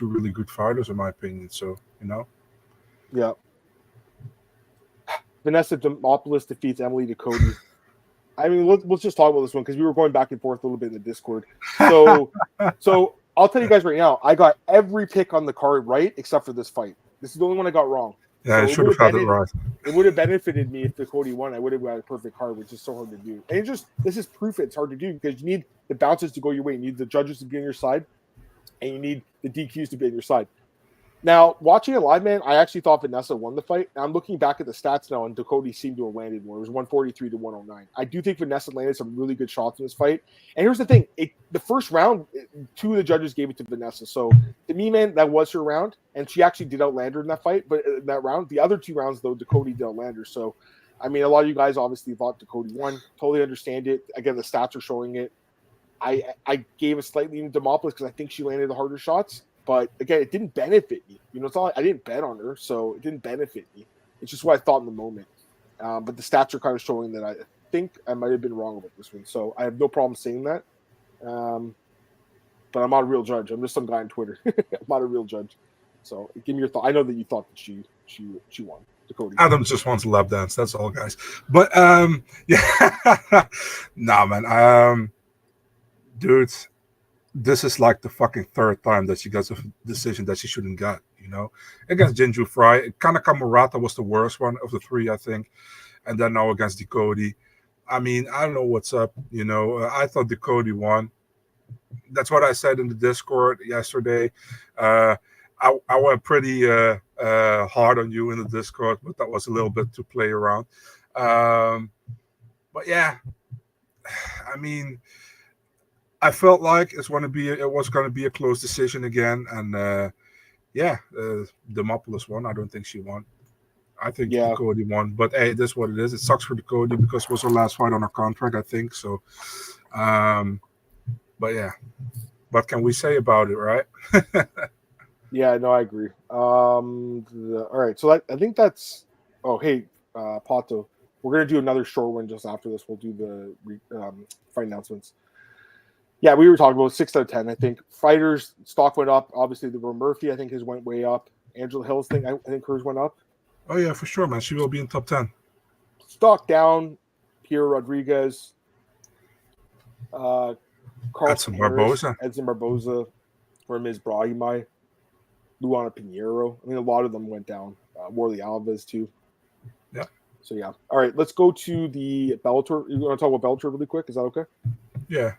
really good fighters, in my opinion. So, you know, Yeah. Vanessa Demopoulos defeats Emily Ducote. I mean, let's just talk about this one because we were going back and forth a little bit in the Discord. So I'll tell you guys right now, I got every pick on the card right except for this fight. This is the only one I got wrong. yeah, I should have had it right. It would have benefited me if Ducote won. I would have got a perfect card, which is so hard to do. And this is proof it's hard to do because you need the bounces to go your way. You need the judges to be on your side, and you need the DQs to be on your side. Now, watching it live, man, I actually thought Vanessa won the fight. I'm looking back at the stats now, and Ducote seemed to have landed more. It was 143 to 109. I do think Vanessa landed some really good shots in this fight. And here's the thing. The first round, 2 of the judges gave it to Vanessa. So, to me, man, that was her round. And she actually did outland her in that fight. But in that round, the other 2 rounds, though, Ducote did outland her. So, I mean, a lot of you guys obviously thought Ducote won. Totally understand it. Again, the stats are showing it. I gave a slight lean to Demopoulos because I think she landed the harder shots. But again, it didn't benefit me. You know, it's all I didn't bet on her, so it didn't benefit me. It's just what I thought in the moment. But the stats are kind of showing that I think I might have been wrong about this one. So I have no problem saying that. But I'm not a real judge. I'm just some guy on Twitter. I'm not a real judge. So give me your thought. I know that you thought that she won. Ducote. Adam just wants a lap dance. That's all, guys. But yeah, nah, man. Dude. This is like the fucking 3rd time that she gets a decision that she shouldn't get, you know. Against Jinju Fry, Kanaka Murata was the worst one of the 3, I think. And then now against Ducote. I mean, I don't know what's up, you know. I thought Ducote won. That's what I said in the Discord yesterday. I went pretty hard on you in the Discord, but that was a little bit to play around. But yeah, I mean, I felt like it was going to be a close decision again, and Demopoulos won. I don't think she won. I think Ducote won, but hey, this is what it is. It sucks for Ducote because it was her last fight on her contract, I think. So, but yeah, what can we say about it, right? Yeah, no, I agree. All right, so I think that's. Oh, hey, Pato, we're gonna do another short one just after this. We'll do the fight announcements. Yeah, we were talking about 6 out of 10. I think fighters stock went up. Obviously, the Murphy, I think his went way up. Angela Hill's thing, I think hers went up. Oh yeah, for sure, man. She will be in top 10. Stock down. Pierre Rodriguez, Carlston, Edson Barboza, Hermes Brahimai, Luana Pinheiro. I mean, a lot of them went down. Warley Alves too. Yeah. So yeah. All right, let's go to the Bellator. You want to talk about Bellator really quick? Is that okay? Yeah.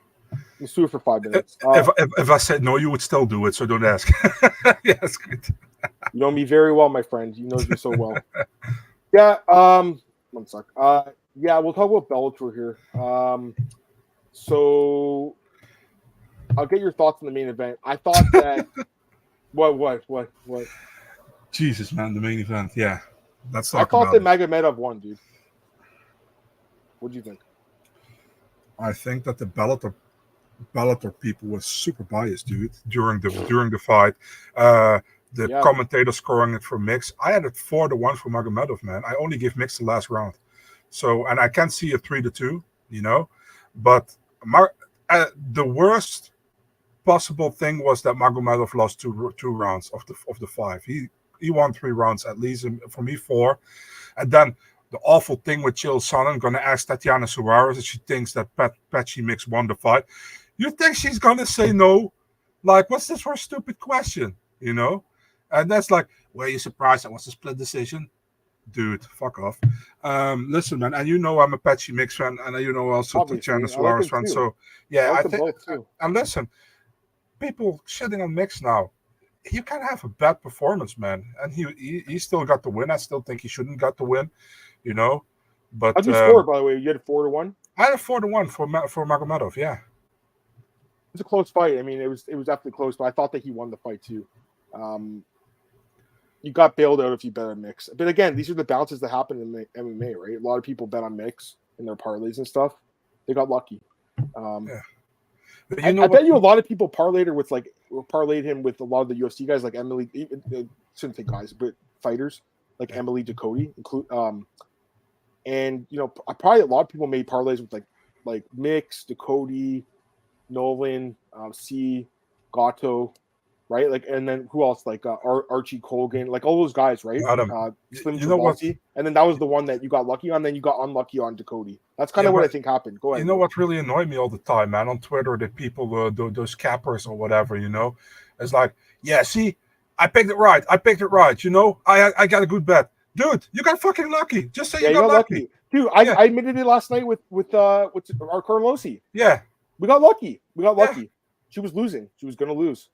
Let's do it for 5 minutes. If I said no, you would still do it, so don't ask. Yes, good. You know me very well, my friend. You know me so well. Yeah. One sec. Yeah, we'll talk about Bellator here. So I'll get your thoughts on the main event. I thought that. What? Jesus, man, the main event. Yeah, let's talk. I thought that Magomedov won, dude. What do you think? I think that the Bellator people were super biased, dude, during the fight. The commentator scoring it for Mix. I had it 4-1 for Magomedov, man. I only give Mix the last round. So, and I can see a 3-2, you know. But the worst possible thing was that Magomedov lost two rounds of the 5. He won 3 rounds at least, and for me 4. And then the awful thing with Chael Sonnen, going to ask Tatiana Suarez if she thinks that Patchy Mix won the fight. You think she's going to say no? Like, what's this for a stupid question, you know? And that's like, were you surprised that was a split decision? Dude, fuck off. Listen, man, and you know I'm a Patchy Mix fan, and you know also Tatiana Suarez fan. So, yeah, I think, and listen, people shitting on Mix now. You can have a bad performance, man, and he still got the win. I still think he shouldn't got the win, you know. But how'd you score, by the way? You had 4-1. I had a 4-1 for Magomedov. Yeah, it's a close fight. I mean, it was definitely close, but I thought that he won the fight too. You got bailed out if you bet on Mix, but again, these are the bounces that happen in the MMA, right? A lot of people bet on Mix in their parlays and stuff. They got lucky. Yeah. I bet you a lot of people parlayed him with a lot of the UFC guys, like Emily. Shouldn't say guys, but fighters like Emily Ducote, and you know, probably a lot of people made parlays with like like Mix, Ducote, Nolan, C, Gatto, right? Like, and then who else? Like Archie Colgan, like all those guys, right? Slim you know what? Travasi, and then that was the one that you got lucky on. Then you got unlucky on Ducote. That's kind of what I think happened. Go ahead. You know what really annoyed me all the time, man, on Twitter, the people, those cappers or whatever, you know, it's like, yeah, see, I picked it right. You know, I got a good bet, dude. You got fucking lucky. Just say you got lucky. Dude. I admitted it last night with our Carlosi. Yeah, we got lucky. Yeah. She was losing. She was gonna lose.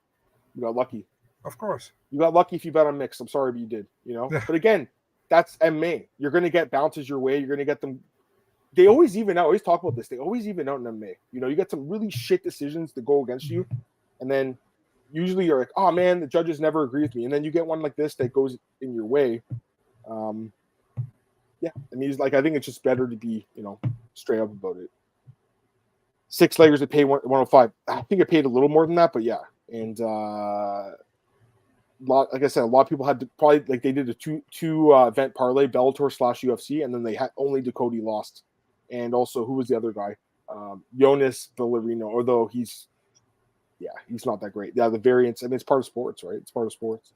We got lucky. Of course. You got lucky if you bet on Mix. I'm sorry, but you did. You know. Yeah. But again, that's MMA. You're gonna get bounces your way. You're gonna get them. They always even out. I always talk about this. They always even out in MMA. You know, you get some really shit decisions to go against you, and then usually you're like, oh man, the judges never agree with me. And then you get one like this that goes in your way. Yeah, I mean, I think it's just better to be, you know, straight up about it. 6 leggers that pay 105. I think it paid a little more than that, but yeah. And like I said, a lot of people had to probably, like, they did a two event parlay, Bellator / UFC, and then they had only Ducote lost. And also, who was the other guy? Jonas Bellarino, although he's not that great. Yeah, the variance, I mean, it's part of sports, right? It's part of sports.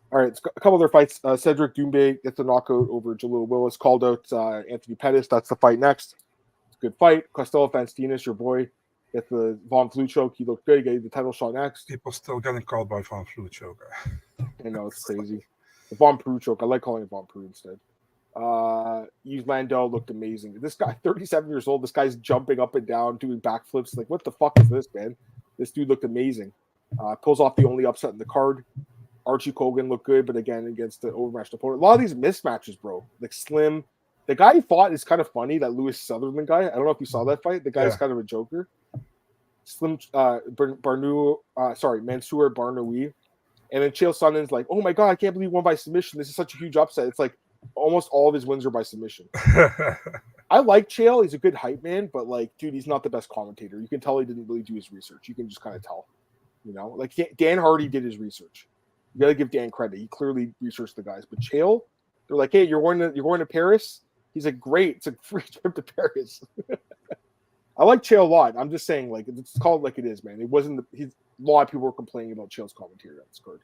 All right, a couple other fights. Cedric Doumbé gets a knockout over Jalil Willis. Called out Anthony Pettis. That's the fight next. It's a good fight. Costello Fanstinas, your boy, gets the Von Flue choke. He looked good. He gave the title shot next. People still getting called by Von Flue choke. I know, it's crazy. The Von Prue choke. I like calling it Von Prue instead. Yves Landau looked amazing. This guy, 37 years old, this guy's jumping up and down, doing backflips. Like, what the fuck is this, man? This dude looked amazing. Pulls off the only upset in the card. Archie Colgan looked good, but again, against the overmatched opponent. A lot of these mismatches, bro. Like Slim. The guy he fought is kind of funny, that Lewis Sutherland guy. I don't know if you saw that fight. The guy's kind of a joker. Slim, Mansour Barnaoui. And then Chael Sonnen's like, oh my God, I can't believe he won by submission. This is such a huge upset. It's like almost all of his wins are by submission. I like Chael. He's a good hype man, but like, dude, he's not the best commentator. You can tell he didn't really do his research. You can just kind of tell, you know, like Dan Hardy did his research. You got to give Dan credit. He clearly researched the guys. But Chael, they're like, hey, you're going to Paris? He's like, great. It's a free trip to Paris. I like Chael a lot. I'm just saying, like, it's called like it is, man. It wasn't a lot of people were complaining about Chael's commentary on this card.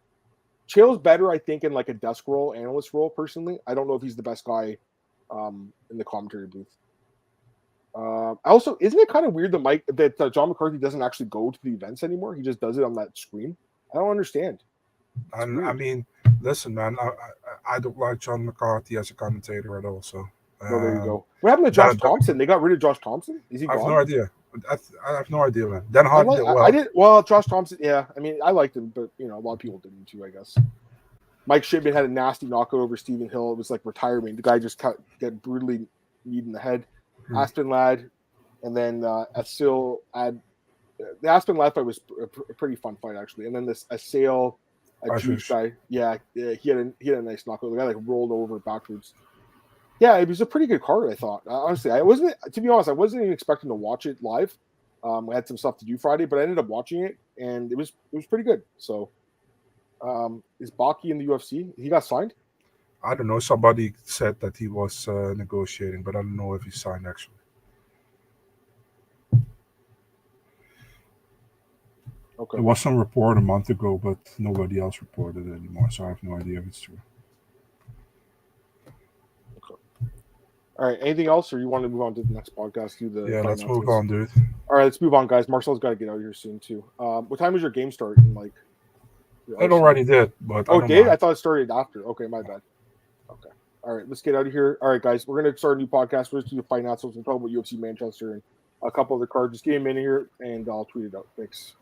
Chael's better, I think, in like a desk role, analyst role, personally. I don't know if he's the best guy in the commentary booth. Also, isn't it kind of weird that John McCarthy doesn't actually go to the events anymore? He just does it on that screen. I don't understand. I mean, listen, man, I don't like John McCarthy as a commentator at all. So there you go. What happened to Josh Thompson? They got rid of Josh Thompson. Is he gone? I have no idea. I have no idea, man. Dan Hardy did well. I did well. Josh Thompson, yeah. I mean, I liked him, but you know, a lot of people didn't too, I guess. Mike Shipman had a nasty knockout over Stephen Hill. It was like retirement. The guy just get brutally kneed in the head. Aspen Ladd, and then Asil had the Aspen Ladd fight was a pretty fun fight actually. And then this Asil. A Jewish guy, he had a nice knockout. The guy like rolled over backwards. Yeah, it was a pretty good card, I thought. Honestly, I wasn't even expecting to watch it live. I had some stuff to do Friday, but I ended up watching it, and it was pretty good. So, is Baki in the UFC? He got signed? I don't know. Somebody said that he was negotiating, but I don't know if he signed actually. Okay. There was some report a month ago, but nobody else reported it anymore, so I have no idea if it's true. Okay. All right. Anything else, or you want to move on to the next podcast? Let's move on, dude. All right, let's move on, guys. Marcel's got to get out of here soon too. What time is your game starting? Like, it already did, but I thought it started after. Okay, my bad. Okay. All right, let's get out of here. All right, guys, we're gonna start a new podcast. We're just doing fight announcements and talk about UFC Manchester and a couple other cards. Just give me a minute here, and I'll tweet it out. Thanks.